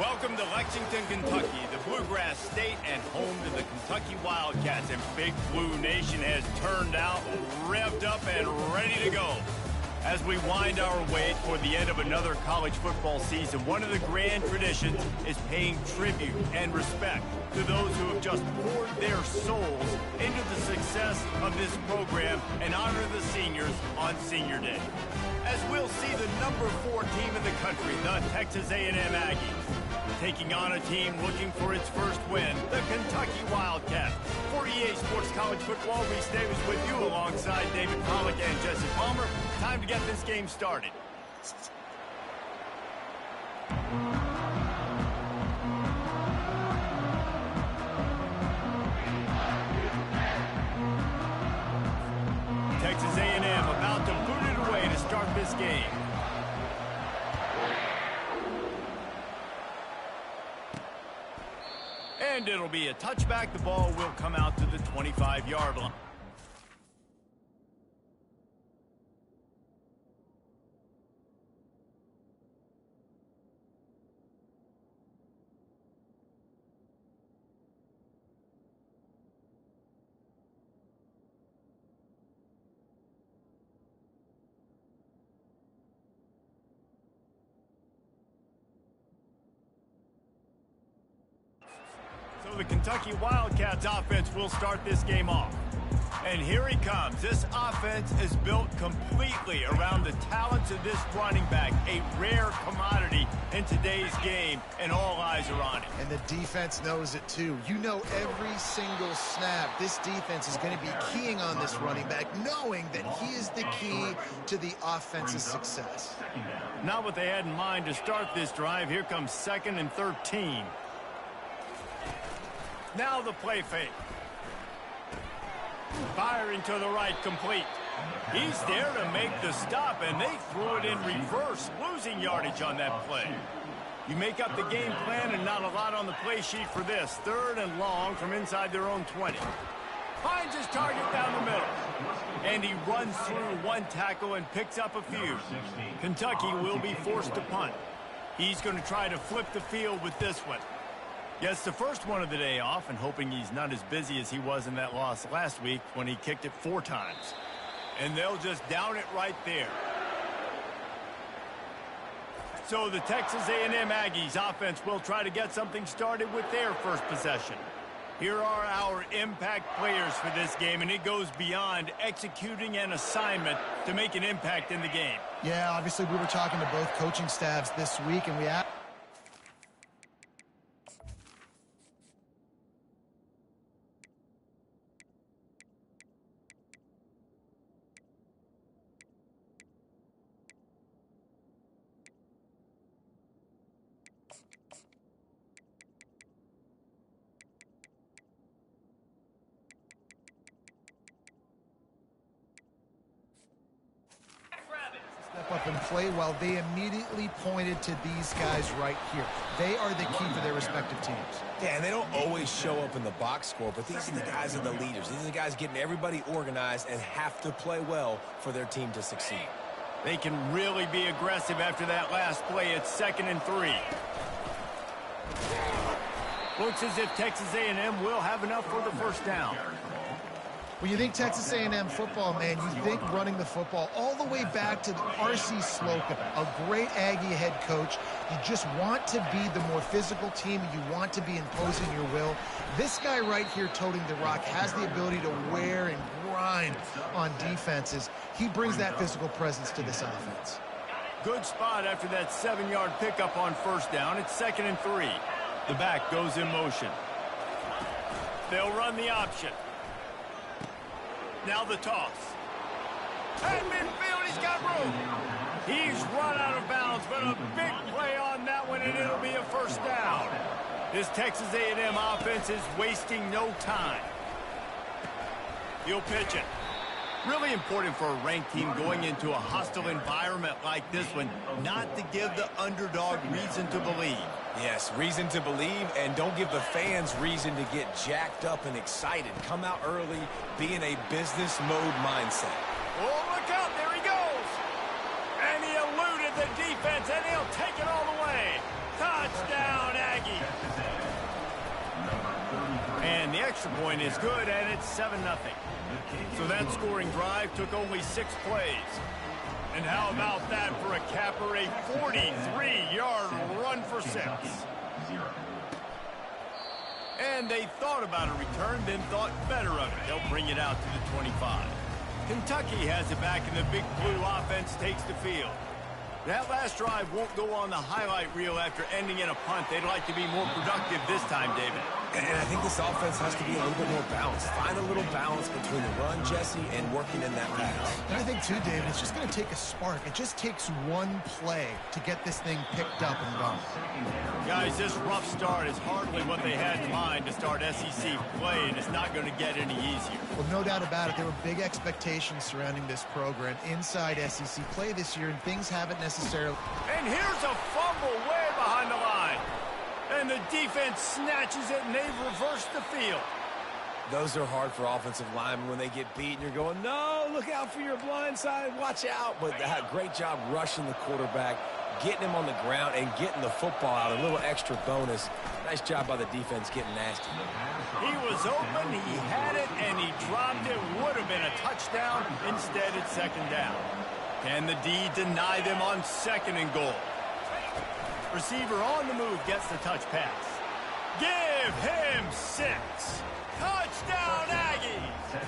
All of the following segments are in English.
Welcome to Lexington, Kentucky, the Bluegrass State and home to the Kentucky Wildcats. And Big Blue Nation has turned out, revved up, and ready to go. As we wind our way toward the end of another college football season, one of the grand traditions is paying tribute and respect to those who have just poured their souls into the success of this program and honor the seniors on Senior Day. As we'll see the number 4 team in the country, the Texas A&M Aggies, taking on a team looking for its first win, the Kentucky Wildcats. For EA Sports College Football, Reese Davis with you alongside David Pollack and Jesse Palmer. Time to get this game started. Texas A&M about to boot it away to start this game. And it'll be a touchback. The ball will come out to the 25-yard line. So the Kentucky Wildcats offense will start this game off. And here he comes. This offense is built completely around the talents of this running back, a rare commodity in today's game, and all eyes are on it. And the defense knows it too. You know every single snap, this defense is going to be keying on this running back, knowing that he is the key to the offense's success. Not what they had in mind to start this drive. Here comes 2nd and 13. Now the play fake. Firing to the right, complete. He's there to make the stop, and they threw it in reverse, losing yardage on that play. You make up the game plan, and not a lot on the play sheet for this. 3rd and long from inside their own 20. Finds his target down the middle. And he runs through one tackle and picks up a few. Kentucky will be forced to punt. He's going to try to flip the field with this one. Gets the first one of the day off, and hoping he's not as busy as he was in that loss last week when he kicked it 4 times. And they'll just down it right there. So the Texas A&M Aggies offense will try to get something started with their first possession. Here are our impact players for this game, and it goes beyond executing an assignment to make an impact in the game. Yeah, obviously we were talking to both coaching staffs this week, and we have... step up and play well. They immediately pointed to these guys right here. They are the key for their respective teams. Yeah, and they don't always show up in the box score, but these are the guys that are the leaders. These are the guys getting everybody organized and have to play well for their team to succeed. They can really be aggressive after that last play. It's 2nd and 3. Looks as if Texas A&M will have enough for the first down. When you think Texas A&M football, man, you think running the football all the way back to R.C. Slocum, a great Aggie head coach. You just want to be the more physical team, and you want to be imposing your will. This guy right here toting the rock has the ability to wear and grind on defenses. He brings that physical presence to this offense. Good spot after that 7-yard pickup on first down. It's 2nd and 3. The back goes in motion. They'll run the option. Now the toss. At midfield, he's got room. He's run out of bounds, but a big play on that one, and it'll be a first down. This Texas A&M offense is wasting no time. He'll pitch it. Really important for a ranked team going into a hostile environment like this one, not to give the underdog reason to believe. Yes, reason to believe, and don't give the fans reason to get jacked up and excited. Come out early, be in a business mode mindset. Oh, look out, there he goes. And he eluded the defense, and he'll take it all the way. Touchdown, extra point is good, and it's 7-0. So that scoring drive took only 6 plays. And how about that for a capper, a 43-yard run for 6. And they thought about a return, then thought better of it. They'll bring it out to the 25. Kentucky has it back, and the Big Blue offense takes the field. That last drive won't go on the highlight reel after ending in a punt. They'd like to be more productive this time, David. And I think this offense has to be a little bit more balanced. Find a little balance between the run, Jesse, and working in that pass. And I think, too, David, it's just going to take a spark. It just takes one play to get this thing picked up and going. Guys, this rough start is hardly what they had in mind to start SEC play, and it's not going to get any easier. Well, no doubt about it. There were big expectations surrounding this program inside SEC play this year, and things haven't necessarily... And here's a fumble way behind the line. And the defense snatches it, and they've reversed the field. Those are hard for offensive linemen when they get beat, and you're going, no, look out for your blind side, watch out. But great job rushing the quarterback, getting him on the ground, and getting the football out, a little extra bonus. Nice job by the defense getting nasty. He was open, he had it, and he dropped it. Would have been a touchdown. Instead, it's 2nd down. Can the D deny them on 2nd and goal? Receiver on the move gets the touch pass. Give him 6. Touchdown, Aggies!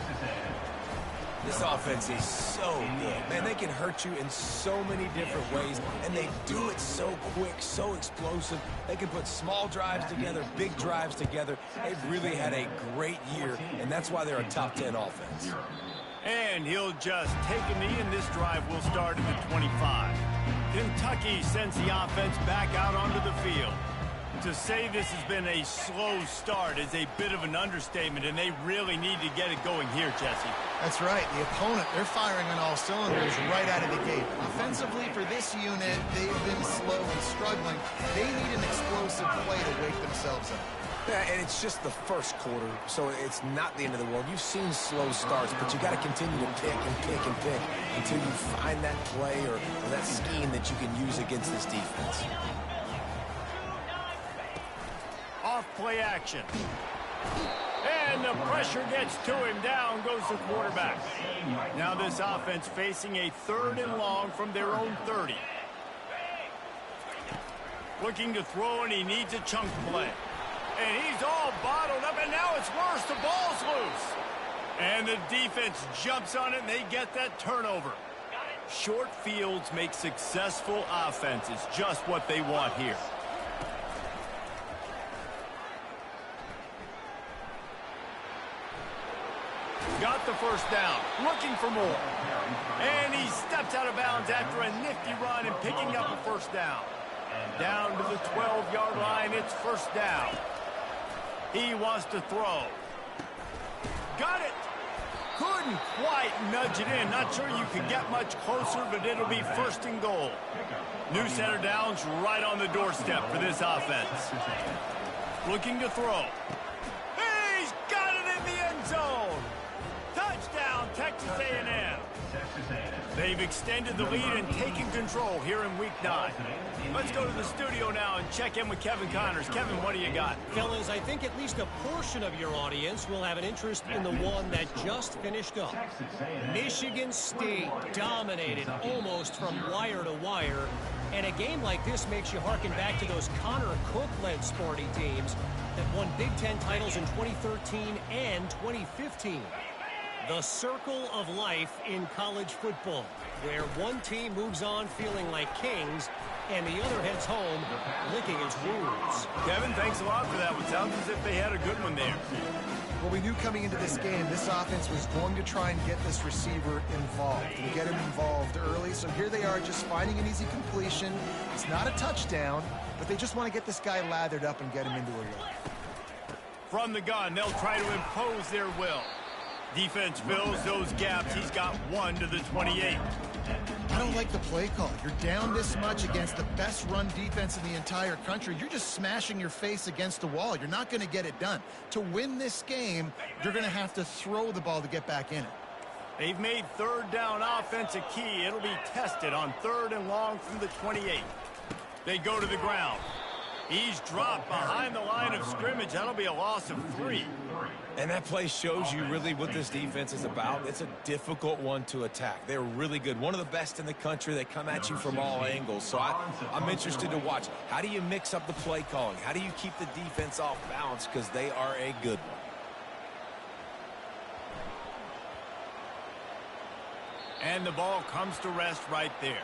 This offense is so good. Man, they can hurt you in so many different ways, and they do it so quick, so explosive. They can put small drives together, big drives together. They've really had a great year, and that's why they're a top 10 offense. And he'll just take a knee, and this drive will start at the 25. Kentucky sends the offense back out onto the field. To say this has been a slow start is a bit of an understatement, and they really need to get it going here, Jesse. That's right. The opponent, they're firing on all cylinders right out of the gate. Offensively, for this unit, they've been slow and struggling. They need an explosive play to wake themselves up. Yeah, and it's just the first quarter, so it's not the end of the world. You've seen slow starts, but you got to continue to pick and pick and pick until you find that play or that scheme that you can use against this defense. Off play action. And the pressure gets to him. Down goes the quarterback. Now this offense facing a 3rd and long from their own 30. Looking to throw, and he needs a chunk play. And he's all bottled up, and now it's worse. The ball's loose. And the defense jumps on it, and they get that turnover. Short fields make successful offenses, just what they want here. Got the 1st down, looking for more. And he steps out of bounds after a nifty run and picking up a 1st down. Down to the 12-yard line, it's 1st down. He wants to throw. Got it. Couldn't quite nudge it in. Not sure you could get much closer, but it'll be 1st and goal. New center downs right on the doorstep for this offense. Looking to throw. He's got it in the end zone. Touchdown, Texas A&M. They've extended the lead and taken control here in Week 9. Let's go to the studio now and check in with Kevin Connors. Kevin, what do you got? Fellas, I think at least a portion of your audience will have an interest in the one that just finished up. Michigan State dominated almost from wire to wire. And a game like this makes you harken back to those Connor Cook-led Sparty teams that won Big Ten titles in 2013 and 2015. The circle of life in college football, where one team moves on feeling like kings and the other heads home licking its wounds. Kevin, thanks a lot for that one. Sounds as if they had a good one there. Well, we knew coming into this game, this offense was going to try and get this receiver involved and get him involved early. So here they are just finding an easy completion. It's not a touchdown, but they just want to get this guy lathered up and get him into a rhythm. From the gun, they'll try to impose their will. Defense fills those gaps. He's got 1 to the 28. I don't like the play call. You're down this much against the best run defense in the entire country. You're just smashing your face against the wall. You're not going to get it done. To win this game, you're going to have to throw the ball to get back in it. They've made 3rd down offense a key. It'll be tested on 3rd and long from the 28. They go to the ground. He's dropped behind the line of scrimmage. That'll be a loss of 3. And that play shows you really what this defense is about. It's a difficult one to attack. They're really good. One of the best in the country. They come at you from all angles. So I'm interested to watch. How do you mix up the play calling? How do you keep the defense off balance? Because they are a good one. And the ball comes to rest right there.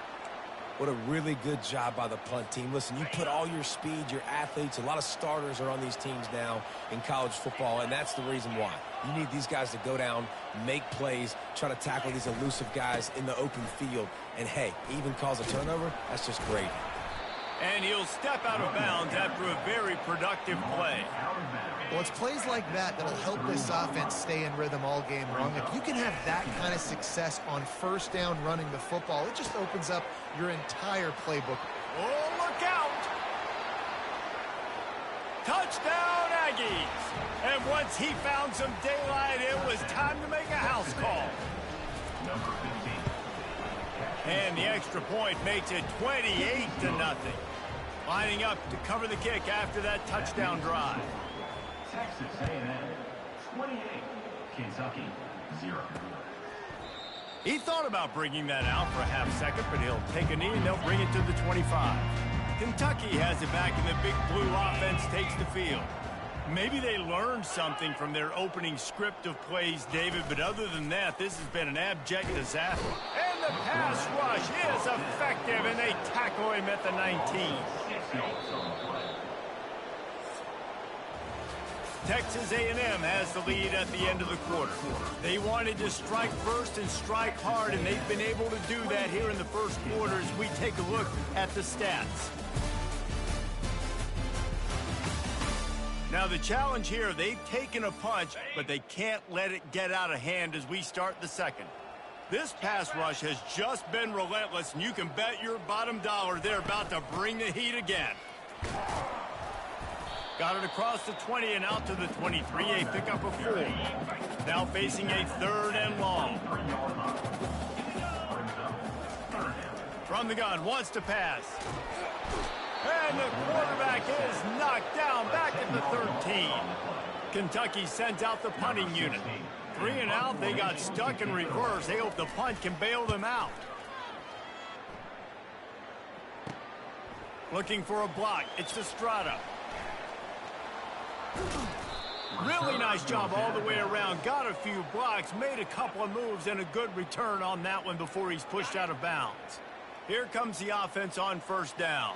What a really good job by the punt team. Listen, you put all your speed, your athletes, a lot of starters are on these teams now in college football, and that's the reason why. You need these guys to go down, make plays, try to tackle these elusive guys in the open field, and, hey, even cause a turnover, that's just great. And he'll step out of bounds after a very productive play. Well, it's plays like that that'll help this offense stay in rhythm all game long. If you can have that kind of success on first down running the football, it just opens up your entire playbook. Oh, look out! Touchdown, Aggies! And once he found some daylight, it was time to make a house call. And the extra point makes it 28-0. Lining up to cover the kick after that touchdown drive. Texas A&M 28, Kentucky 0. He thought about bringing that out for a half second, but he'll take a knee and they'll bring it to the 25. Kentucky has it back and the Big Blue offense takes the field. Maybe they learned something from their opening script of plays, David, but other than that, this has been an abject disaster. And the pass rush is effective, and they tackle him at the 19. Texas A&M has the lead at the end of the quarter. They wanted to strike first and strike hard, and they've been able to do that here in the first quarter as we take a look at the stats. Now the challenge here, they've taken a punch, but they can't let it get out of hand as we start the second. This pass rush has just been relentless, and you can bet your bottom dollar they're about to bring the heat again. Got it across the 20 and out to the 23, a pickup of 4. Now facing a 3rd and long. From the gun, wants to pass. And the quarterback is knocked down back at the 13. Kentucky sends out the punting unit. 3 and out, they got stuck in reverse. They hope the punt can bail them out. Looking for a block. It's Estrada. Really nice job all the way around. Got a few blocks, made a couple of moves, and a good return on that one before he's pushed out of bounds. Here comes the offense on first down.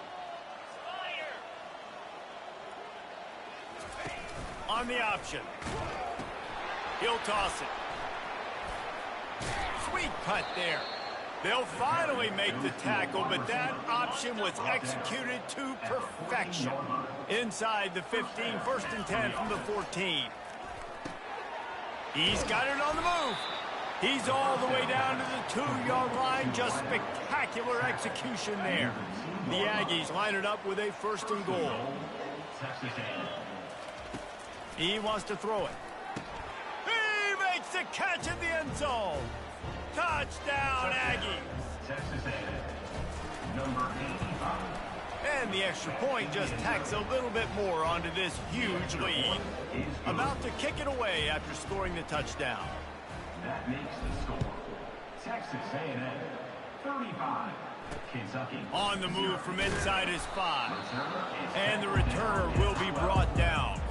On the option. He'll toss it. Sweet cut there. They'll finally make the tackle, but that option was executed to perfection. Inside the 15, 1st and 10 from the 14. He's got it on the move. He's all the way down to the 2-yard line. Just spectacular execution there. The Aggies line it up with a 1st and goal. He wants to throw it. He makes the catch in the end zone. Touchdown, Aggies. Texas A&M, number 85. And the extra point just tacks a little bit more onto this huge lead. About to kick it away after scoring the touchdown. That makes the score. Texas A&M 35, Kentucky. On the move from inside his 5. And the returner will be brought down.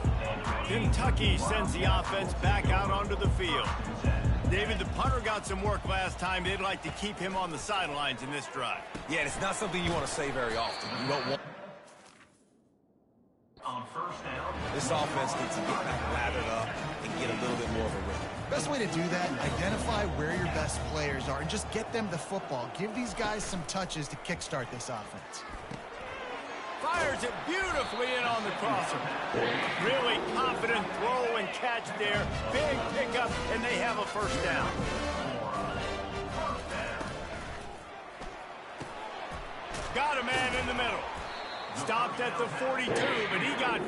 Kentucky sends the offense back out onto the field. David, the punter got some work last time. They'd like to keep him on the sidelines in this drive. Yeah, it's not something you want to say very often. You don't want... On first down. This offense needs to get back lathered up and get a little bit more of a rhythm. Best way to do that, identify where your best players are and just get them the football. Give these guys some touches to kickstart this offense. Fires it beautifully in on the crosser. Really confident throw and catch there. Big pickup, and they have a 1st down. Got a man in the middle. Stopped at the 42, but he got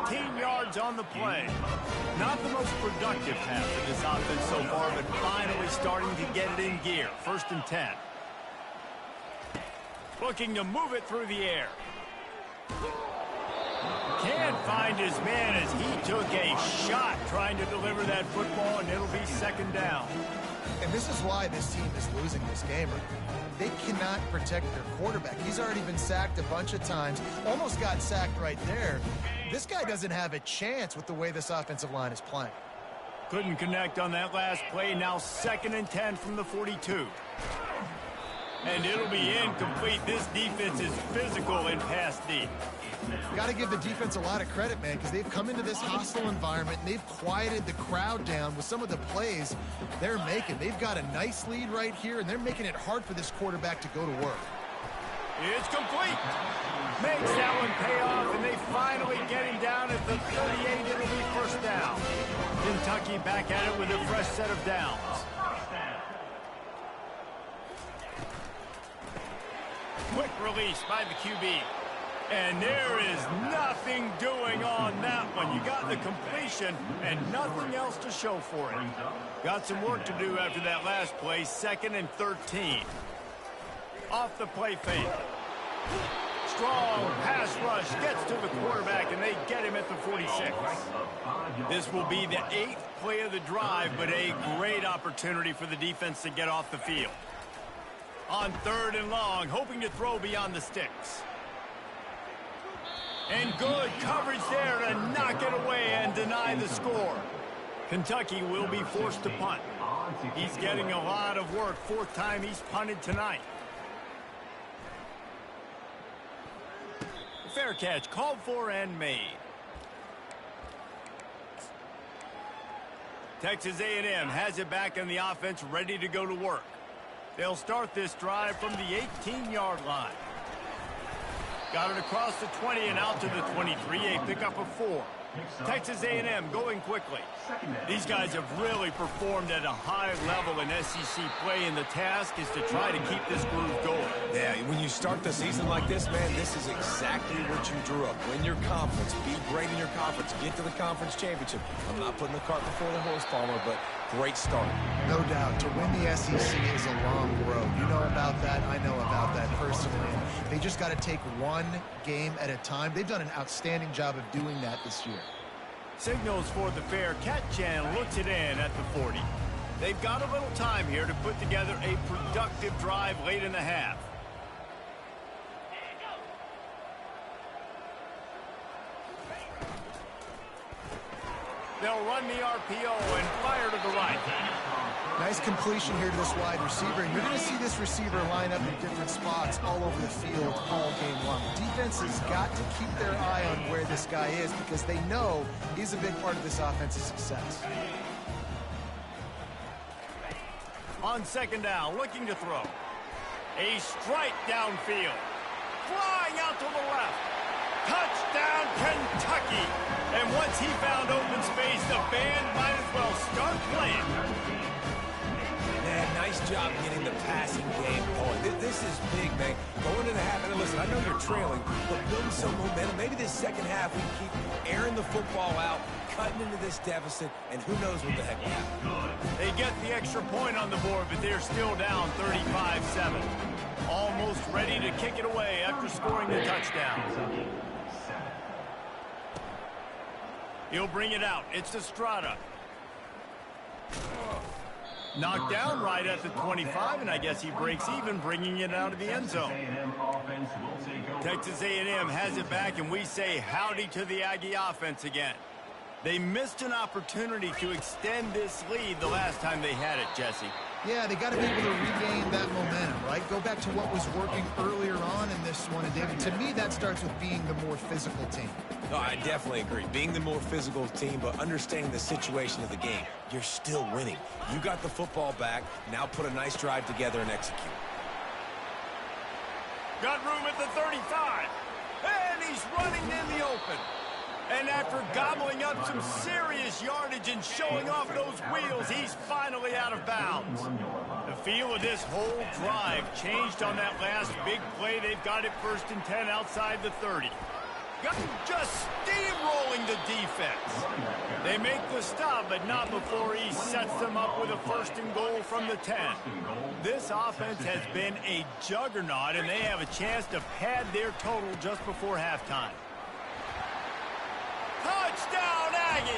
15 yards on the play. Not the most productive pass of this offense so far, but finally starting to get it in gear. 1st and 10. Looking to move it through the air. Can't find his man as he took a shot trying to deliver that football, and it'll be second down. And this is why this team is losing this game. They cannot protect their quarterback. He's already been sacked a bunch of times, almost got sacked right there. This guy doesn't have a chance with the way this offensive line is playing. Couldn't connect on that last play. Now 2nd and 10 from the 42. And it'll be incomplete. This defense is physical in pass D. Got to give the defense a lot of credit, man, because they've come into this hostile environment and they've quieted the crowd down with some of the plays they're making. They've got a nice lead right here, and they're making it hard for this quarterback to go to work. It's complete. Makes that one pay off, and they finally get him down at the 38. It'll be first down. Kentucky back at it with a fresh set of downs. Quick release by the QB. And there is nothing doing on that one. You got the completion and nothing else to show for it. Got some work to do after that last play. 2nd and 13. Off the play fake. Strong pass rush gets to the quarterback, and they get him at the 46. This will be the 8th play of the drive, but a great opportunity for the defense to get off the field. On 3rd and long, hoping to throw beyond the sticks. And good coverage there to knock it away and deny the score. Kentucky will be forced to punt. He's getting a lot of work. 4th time he's punted tonight. Fair catch called for and made. Texas A&M has it back in the offense, ready to go to work. They'll start this drive from the 18-yard line. Got it across the 20 and out to the 23. A pickup of 4. Texas A&M going quickly. These guys have really performed at a high level in SEC play, and the task is to try to keep this groove going. Yeah, when you start the season like this, man, this is exactly what you drew up. Win your conference, be great in your conference, get to the conference championship. I'm not putting the cart before the horse, Palmer, but great start. No doubt. To win the SEC is a long road. You know about that. I know about that personally. They just got to take one game at a time. They've done an outstanding job of doing that this year. Signals for the fair catch and looks it in at the 40. They've got a little time here to put together a productive drive late in the half. They'll run the RPO and fire to the right. Nice completion here to this wide receiver, and you're going to see this receiver line up in different spots all over the field all game long. Defense has got to keep their eye on where this guy is because they know he's a big part of this offense's success. On 2nd down, looking to throw. A strike downfield. Flying out to the left. Touchdown, Kentucky. And once he found open space, the band might as well start playing. Man, nice job getting the passing game going. This is big, man. Going into the half, and listen, I know you're trailing, but building some momentum. Maybe this second half we can keep airing the football out, cutting into this deficit, and who knows what the heck will happen. They get the extra point on the board, but they're still down 35-7. Almost ready to kick it away after scoring the touchdown. He'll bring it out. It's Estrada. Knocked down right at the 25, and I guess he breaks even, bringing it out of the end zone. Texas A&M has it back, and we say howdy to the Aggie offense again. They missed an opportunity to extend this lead the last time they had it, Jesse. Yeah, they got to be able to regain that momentum, right? Go back to what was working earlier on in this one. And, David, to me, that starts with being the more physical team. No, I definitely agree. Being the more physical team, but understanding the situation of the game. You're still winning. You got the football back. Now put a nice drive together and execute. Got room at the 35. And he's running in the open. And after gobbling up some serious yardage and showing off those wheels, he's finally out of bounds. The feel of this whole drive changed on that last big play. They've got it 1st and 10 outside the 30. Just steamrolling the defense. They make the stop, but not before he sets them up with a 1st and goal from the 10. This offense has been a juggernaut, and they have a chance to pad their total just before halftime. Touchdown, Aggie!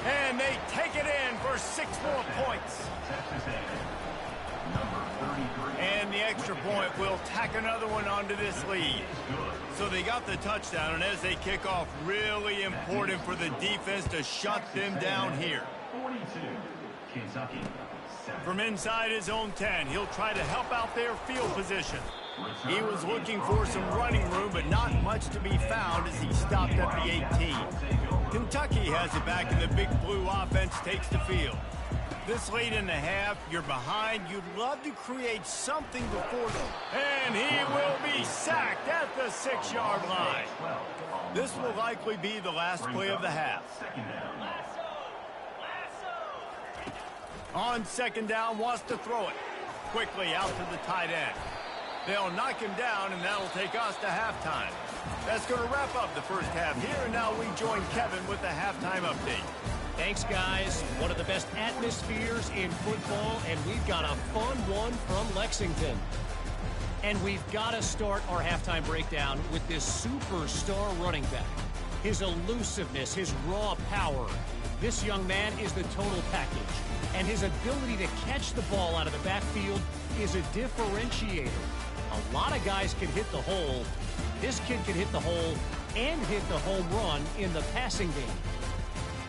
And they take it in for 6 more points. Texas A&M, number 33. And the extra point will tack another one onto this lead. So they got the touchdown, and as they kick off, really important for the defense to shut them down here. 42, Kentucky. From inside his own 10, he'll try to help out their field position. He was looking for some running room, but not much to be found as he stopped at the 18. Kentucky has it back, and the Big Blue offense takes the field. This late in the half, you're behind. You'd love to create something before them. And he will be sacked at the 6-yard line. This will likely be the last play of the half. On second down, wants to throw it. Quickly out to the tight end. They'll knock him down, and that'll take us to halftime. That's going to wrap up the first half here, and now we join Kevin with the halftime update. Thanks, guys. One of the best atmospheres in football, and we've got a fun one from Lexington. And we've got to start our halftime breakdown with this superstar running back. His elusiveness, his raw power. This young man is the total package. And his ability to catch the ball out of the backfield is a differentiator. A lot of guys can hit the hole. This kid can hit the hole and hit the home run in the passing game.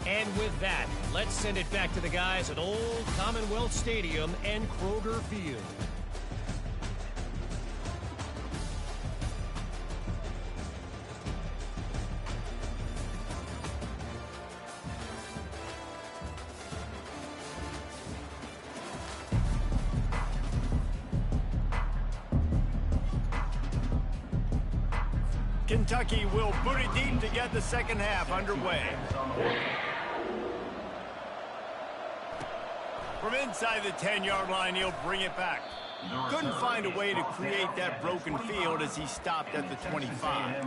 And with that, let's send it back to the guys at Old Commonwealth Stadium and Kroger Field. Kentucky will boot it deep to get the second half underway. From inside the 10-yard line, he'll bring it back. Couldn't find a way to create that broken field as he stopped at the 25.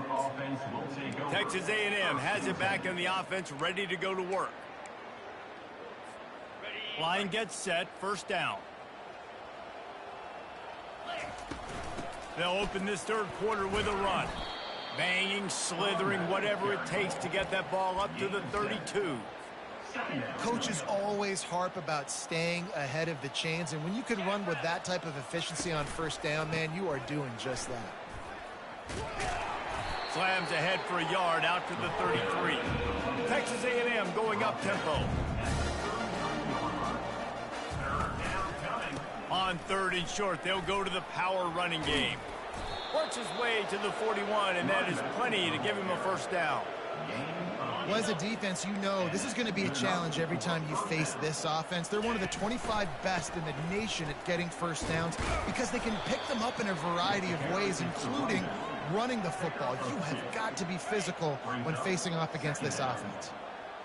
Texas A&M has it back in the offense, ready to go to work. Line gets set, first down. They'll open this third quarter with a run. Banging, slithering, whatever it takes to get that ball up to the 32. Coaches always harp about staying ahead of the chains, and when you can run with that type of efficiency on first down, man, you are doing just that. Slams ahead for a yard out to the 33. Texas A&M going up tempo. On third and short, they'll go to the power running game. Works his way to the 41, and that is plenty to give him a first down. Well, as a defense, you know this is going to be a challenge every time you face this offense. They're one of the 25 best in the nation at getting first downs because they can pick them up in a variety of ways, including running the football. You have got to be physical when facing off against this offense.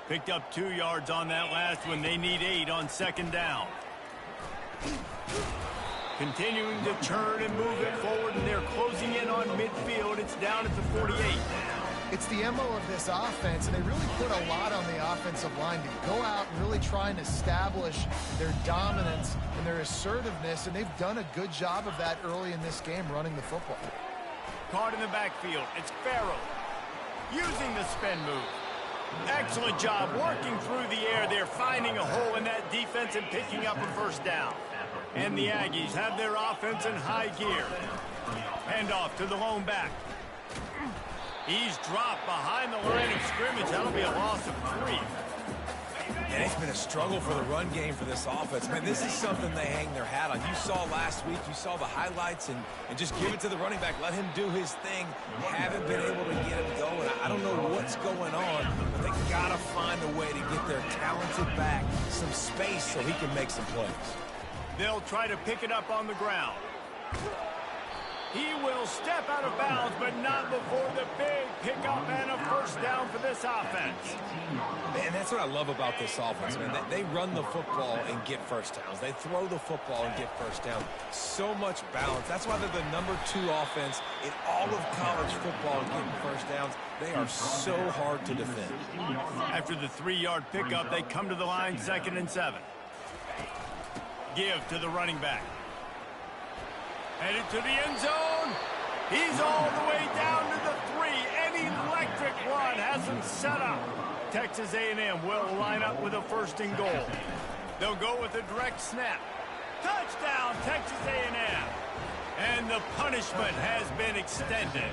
Picked up 2 yards on that last one. They need 8 on second down. Continuing to turn and move it forward, and they're closing in on midfield. It's down at the 48. It's the MO of this offense, and they really put a lot on the offensive line to go out and really try and establish their dominance and their assertiveness, and they've done a good job of that early in this game running the football. Caught in the backfield. It's Farrell using the spin move. Excellent job working through the air. They're finding a hole in that defense and picking up a first down. And the Aggies have their offense in high gear. Handoff to the lone back. He's dropped behind the line of scrimmage. That'll be a loss of 3. And it's been a struggle for the run game for this offense. Man, this is something they hang their hat on. You saw last week, you saw the highlights, and just give it to the running back. Let him do his thing. Haven't been able to get him going. I don't know what's going on, but they got to find a way to get their talented back some space so he can make some plays. They'll try to pick it up on the ground. He will step out of bounds, but not before the big pickup and a first down for this offense. Man, that's what I love about this offense, man. They run the football and get first downs. They throw the football and get first down. So much balance. That's why they're the number 2 offense in all of college football getting first downs. They are so hard to defend. After the 3-yard pickup, they come to the line, 2nd and 7. Give to the running back. Headed to the end zone. He's all the way down to the 3. An electric run has him set up. Texas A&M will line up with a 1st and goal. They'll go with a direct snap. Touchdown, Texas A&M. And the punishment has been extended.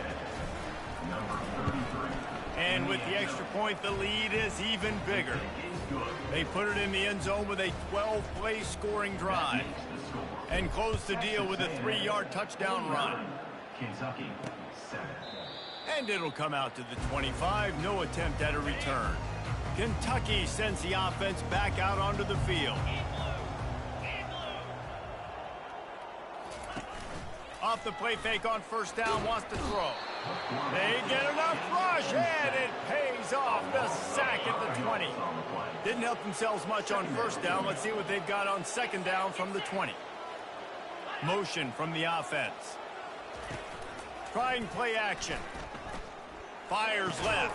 And with the extra point, the lead is even bigger. They put it in the end zone with a 12-play scoring drive and close the deal with a 3-yard touchdown run. Kentucky, 7. And it'll come out to the 25, no attempt at a return. Kentucky sends the offense back out onto the field. Off the play fake on 1st down, wants to throw. They get enough rush, and it pays off. The sack at the 20. Didn't help themselves much on 1st down. Let's see what they've got on 2nd down from the 20. Motion from the offense. Trying play action. Fires left.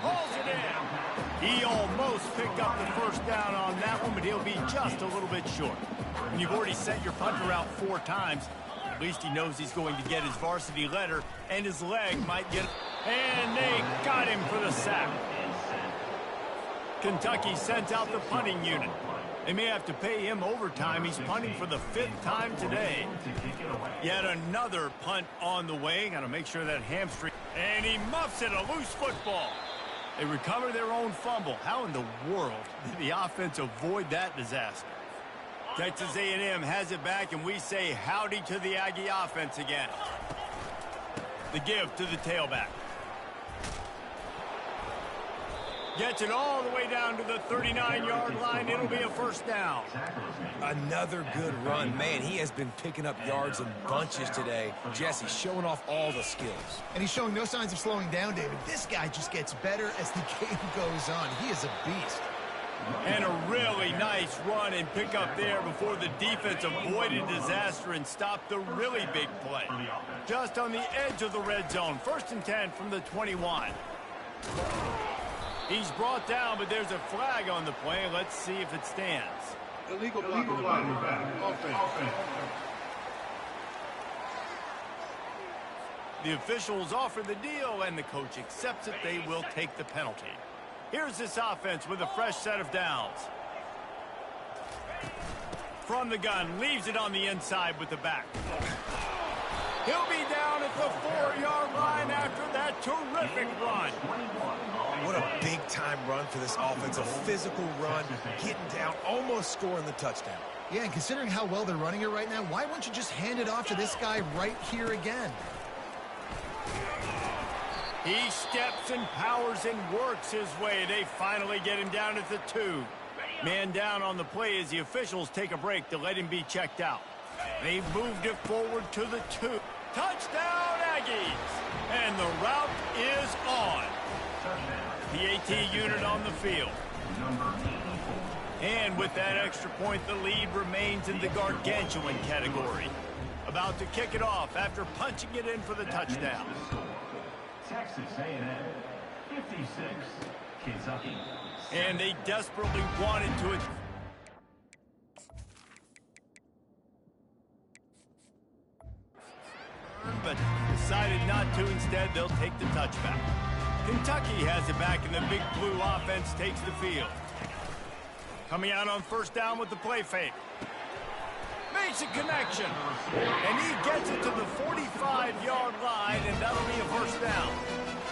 Pulls it in. He almost picked up the 1st down on that one, but he'll be just a little bit short. When you've already sent your punter out 4 times, at least he knows he's going to get his varsity letter, and his leg might get... And they got him for the sack. Kentucky sends out the punting unit. They may have to pay him overtime. He's punting for the 5th time today. Yet another punt on the way. Got to make sure that hamstring... And he muffs it, a loose football. They recover their own fumble. How in the world did the offense avoid that disaster? Texas A&M has it back, and we say howdy to the Aggie offense again. The give to the tailback. Gets it all the way down to the 39-yard line. It'll be a 1st down. Another good run. Man, he has been picking up yards in bunches today. Jesse showing off all the skills. And he's showing no signs of slowing down, David. This guy just gets better as the game goes on. He is a beast. And a really nice run and pick up there before the defense avoided disaster and stopped the really big play. Just on the edge of the red zone. 1st and 10 from the 21. He's brought down, but there's a flag on the play. Let's see if it stands. Illegal back. Offense. The officials offer the deal, and the coach accepts it. They will take the penalty. Here's this offense with a fresh set of downs. From the gun, leaves it on the inside with the back. He'll be down at the 4-yard line after that terrific run. What a big-time run for this offense. A physical run, getting down, almost scoring the touchdown. Yeah, and considering how well they're running it right now, why won't you just hand it off to this guy right here again? He steps and powers and works his way. They finally get him down at the 2. Man down on the play as the officials take a break to let him be checked out. They've moved it forward to the 2. Touchdown, Aggies! And the route is on. The AT unit on the field. And with that extra point, the lead remains in the gargantuan category. About to kick it off after punching it in for the touchdown. Texas A&M, 56. Kentucky. And they desperately wanted to... But decided not to. Instead, they'll take the touchback. Kentucky has it back, and the Big Blue offense takes the field. Coming out on 1st down with the play fake. Makes a connection. And he gets it to the 45-yard line, and that'll be a 1st down.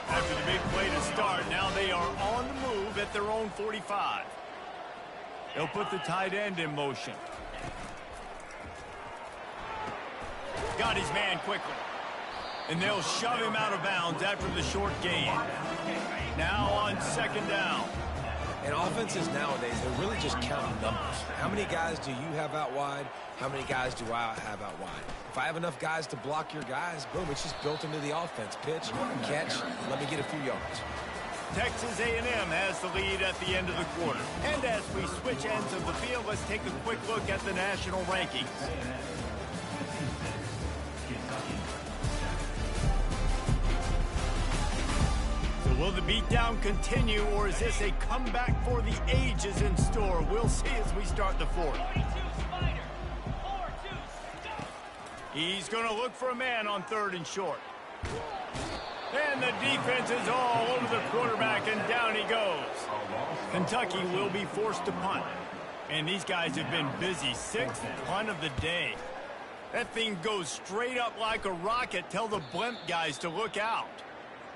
After the big play to start, now they are on the move at their own 45. They'll put the tight end in motion. Got his man quickly. And they'll shove him out of bounds after the short gain. Now on 2nd down. And offenses nowadays, they're really just counting numbers. How many guys do you have out wide? How many guys do I have out wide? If I have enough guys to block your guys, boom, it's just built into the offense. Pitch, catch, let me get a few yards. Texas A&M has the lead at the end of the quarter. And as we switch ends of the field, let's take a quick look at the national rankings. Will the beatdown continue, or is this a comeback for the ages in store? We'll see as we start the 4th. He's going to look for a man on 3rd and short. And the defense is all over the quarterback, and down he goes. Kentucky will be forced to punt. And these guys have been busy. Sixth punt of the day. That thing goes straight up like a rocket. Tell the blimp guys to look out.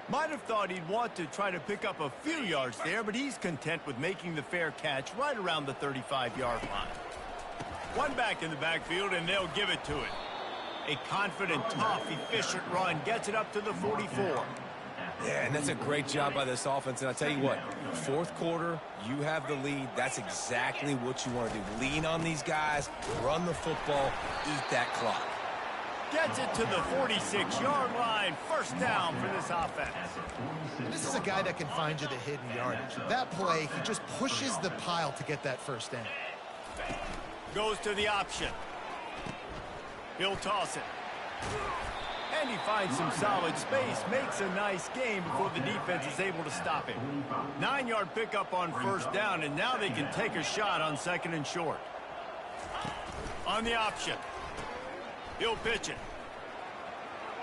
Might have thought he'd want to try to pick up a few yards there, but he's content with making the fair catch right around the 35-yard line. One back in the backfield, and they'll give it to it. A confident, tough, efficient run gets it up to the 44. Yeah, and that's a great job by this offense. And I tell you what, fourth quarter, you have the lead. That's exactly what you want to do. Lean on these guys, run the football, eat that clock. Gets it to the 46-yard line. First down for this offense. And this is a guy that can find you the hidden yardage. That play, he just pushes the pile to get that first down. Goes to the option. He'll toss it. And he finds some solid space, makes a nice game before the defense is able to stop him. 9-yard pickup on first down, and now they can take a shot on second and short. On the option. He'll pitch it.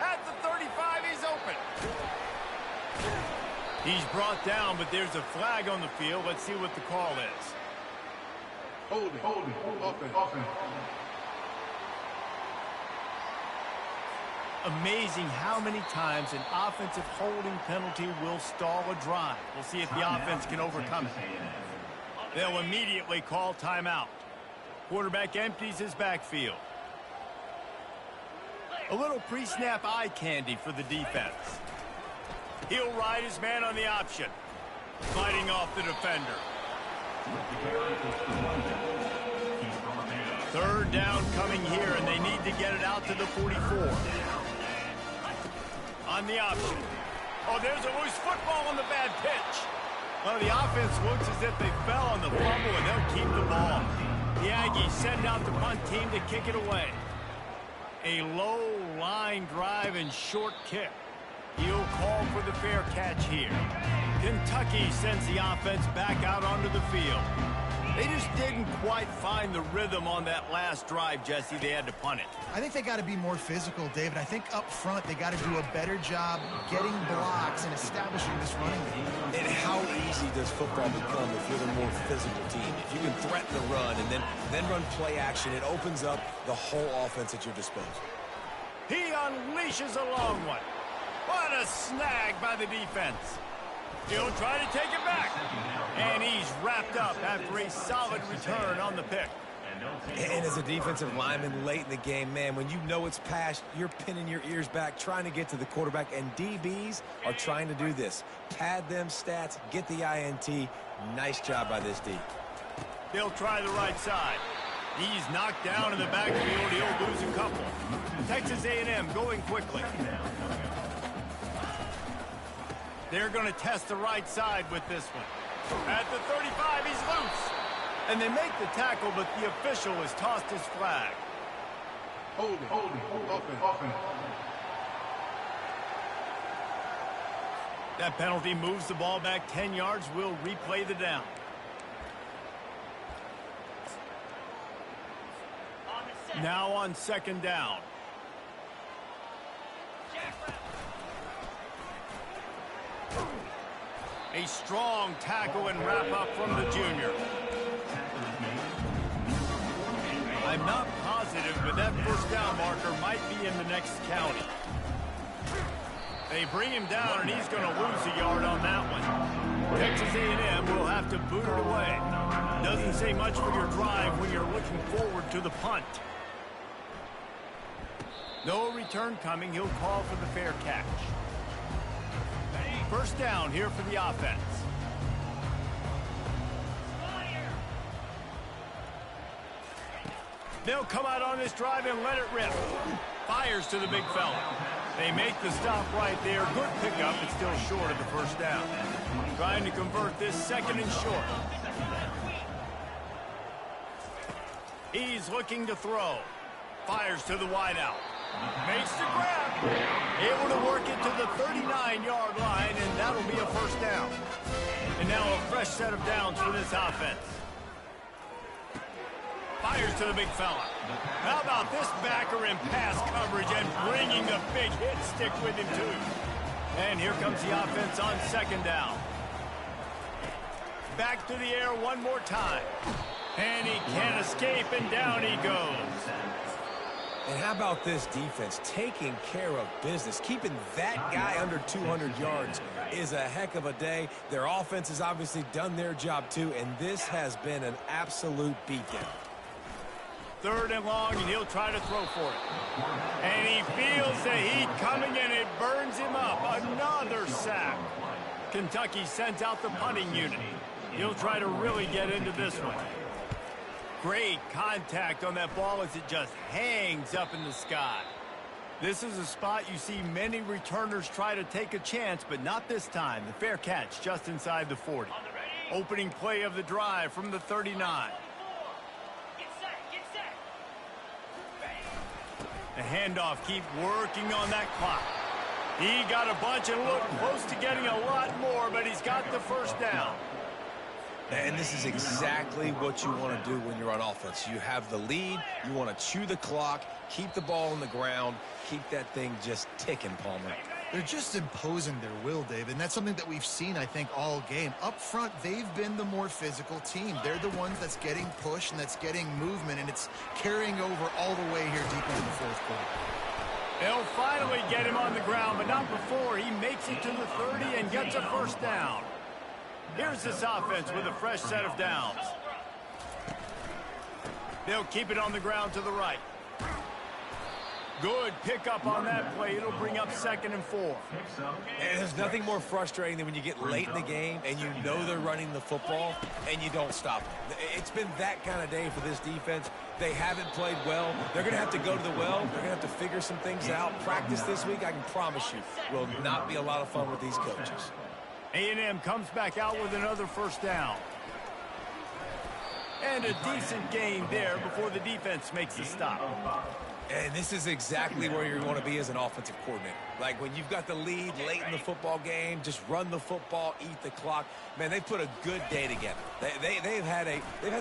At the 35, he's open. He's brought down, but there's a flag on the field. Let's see what the call is. Holding, offense. Amazing how many times an offensive holding penalty will stall a drive. We'll see if the offense can overcome it. They'll immediately call timeout. Quarterback empties his backfield. A little pre-snap eye candy for the defense. He'll ride his man on the option. Fighting off the defender. Third down coming here, and they need to get it out to the 44. On the option. Oh, there's a loose football on the bad pitch. Well, the offense looks as if they fell on the fumble, and they'll keep the ball. The Aggies send out the punt team to kick it away. A low line drive and short kick. He'll call for the fair catch here. Kentucky sends the offense back out onto the field. They just didn't quite find the rhythm on that last drive, Jesse. They had to punt it. I think they got to be more physical, David. I think up front they got to do a better job getting blocks and establishing this running game. And how easy does football become if you're the more physical team? If you can threaten the run and then run play action, it opens up the whole offense at your disposal. He unleashes a long one. What a snag by the defense. He'll try to take it back. And he's wrapped up after a solid return on the pick. And as a defensive lineman late in the game, man, when you know it's past, you're pinning your ears back, trying to get to the quarterback. And DBs are trying to do this. Pad them stats, get the INT. Nice job by this D. They'll try the right side. He's knocked down in the backfield. He'll lose a couple. Texas A&M going quickly. They're going to test the right side with this one. At the 35, he's loose. And they make the tackle, but the official has tossed his flag. Holding, offense. That penalty moves the ball back 10 yards. We'll replay the down. Now on second down. A strong tackle and wrap up from the junior. I'm not positive, but that first down marker might be in the next county. They bring him down, and he's going to lose a yard on that one. Texas A&M will have to boot it away. Doesn't say much for your drive when you're looking forward to the punt. No return coming. He'll call for the fair catch. First down here for the offense. They'll come out on this drive and let it rip. Fires to the big fella. They make the stop right there. Good pickup, but still short of the first down. Trying to convert this second and short. He's looking to throw. Fires to the wideout. Makes the grab. Able to work it to the 39-yard line, and that'll be a first down. And now a fresh set of downs for this offense. Fires to the big fella. How about this backer in pass coverage and bringing the big hit stick with him, too? And here comes the offense on second down. Back to the air one more time. And he can't escape, and down he goes. And how about this defense taking care of business? Keeping that guy under 200 yards is a heck of a day. Their offense has obviously done their job too, and this has been an absolute beatdown. 3rd and long, and he'll try to throw for it. And he feels the heat coming, and it burns him up. Another sack. Kentucky sends out the punting unit. He'll try to really get into this one. Great contact on that ball as it just hangs up in the sky. This is a spot you see many returners try to take a chance, but not this time. The fair catch just inside the 40. Opening play of the drive from the 39. The handoff keep working on that clock. He got a bunch and looked close to getting a lot more, but he's got the first down. And this is exactly what you want to do when you're on offense. You have the lead, you want to chew the clock, keep the ball on the ground, keep that thing just ticking, Palmer. They're just imposing their will, Dave, and that's something that we've seen, I think, all game. Up front, they've been the more physical team. They're the ones that's getting pushed and that's getting movement, and it's carrying over all the way here deep into the 4th quarter. They'll finally get him on the ground, but not before he makes it to the 30 and gets a first down. Here's this offense with a fresh set of downs. They'll keep it on the ground to the right. Good pickup on that play. It'll bring up 2nd and 4. And there's nothing more frustrating than when you get late in the game and you know they're running the football and you don't stop them. It's been that kind of day for this defense. They haven't played well. They're going to have to go to the well. They're going to have to figure some things out. Practice this week, I can promise you, will not be a lot of fun with these coaches. A&M comes back out with another first down. And a decent gain there before the defense makes the stop. And this is exactly where you want to be as an offensive coordinator. Like when you've got the lead late in the football game, just run the football, eat the clock. Man, they've put a good day together. They've had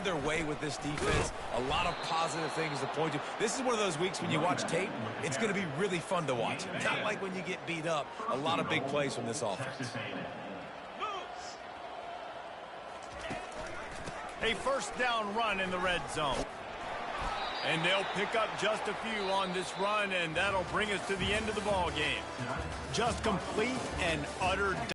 their way with this defense. A lot of positive things to point to. This is one of those weeks when you watch tape, it's going to be really fun to watch. Not like when you get beat up. A lot of big plays from this offense. A first down run in the red zone. And they'll pick up just a few on this run, and that'll bring us to the end of the ball game. Just complete and utter